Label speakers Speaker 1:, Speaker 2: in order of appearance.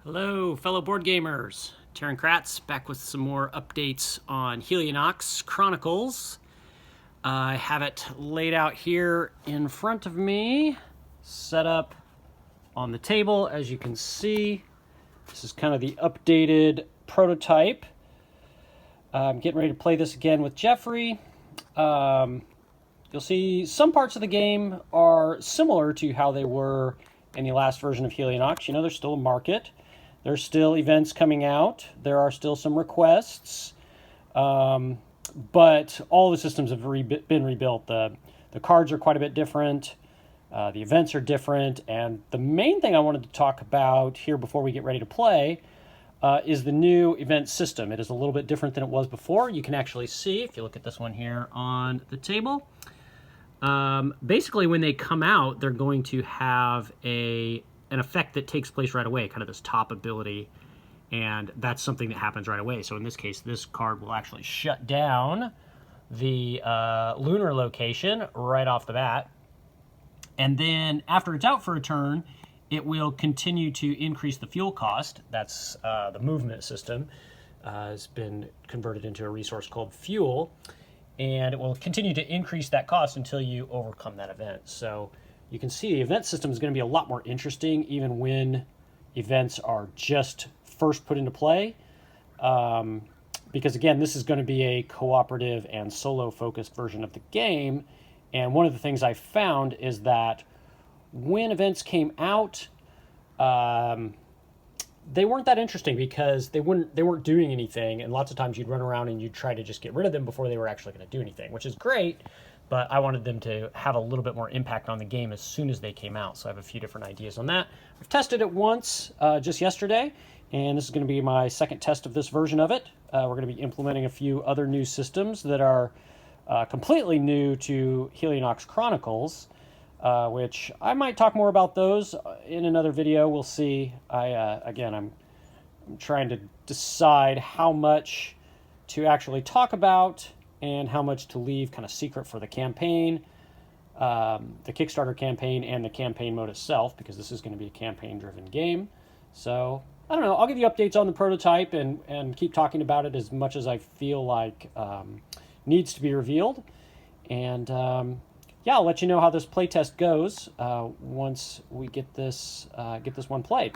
Speaker 1: Hello, fellow board gamers. Taryn Kratz back with some more updates on Helionox Chronicles. I have it laid out here in front of me, set up on the table. As you can see, this is kind of the updated prototype. I'm getting ready to play this again with Jeffrey. You'll see some parts of the game are similar to how they were in the last version of Helionox. You know, there's still a market. There's still events coming out. There are still some requests. But all the systems have been rebuilt. The cards are quite a bit different. The events are different. And the main thing I wanted to talk about here before we get ready to play is the new event system. It is a little bit different than it was before. You can actually see, if you look at this one here on the table, basically when they come out, they're going to have an effect that takes place right away, kind of this top ability, and that's something that happens right away. So in this case, this card will actually shut down the lunar location right off the bat, and then after it's out for a turn, it will continue to increase the fuel cost. That's the movement system has been converted into a resource called fuel, and it will continue to increase that cost until you overcome that event. So you can see the event system is going to be a lot more interesting even when events are just first put into play. Because again, this is going to be a cooperative and solo focused version of the game. And one of the things I found is that when events came out, they weren't that interesting because they weren't doing anything. And lots of times you'd run around and you'd try to just get rid of them before they were actually going to do anything, which is great. But I wanted them to have a little bit more impact on the game as soon as they came out. So I have a few different ideas on that. I've tested it once just yesterday, and this is going to be my second test of this version of it. We're going to be implementing a few other new systems that are completely new to Helionox Chronicles, which I might talk more about those in another video. We'll see. I'm trying to decide how much to actually talk about and how much to leave kind of secret for the campaign, the Kickstarter campaign, and the campaign mode itself, because this is going to be a campaign-driven game. So, I don't know, I'll give you updates on the prototype and keep talking about it as much as I feel like needs to be revealed. And, yeah, I'll let you know how this playtest goes once we get this one played.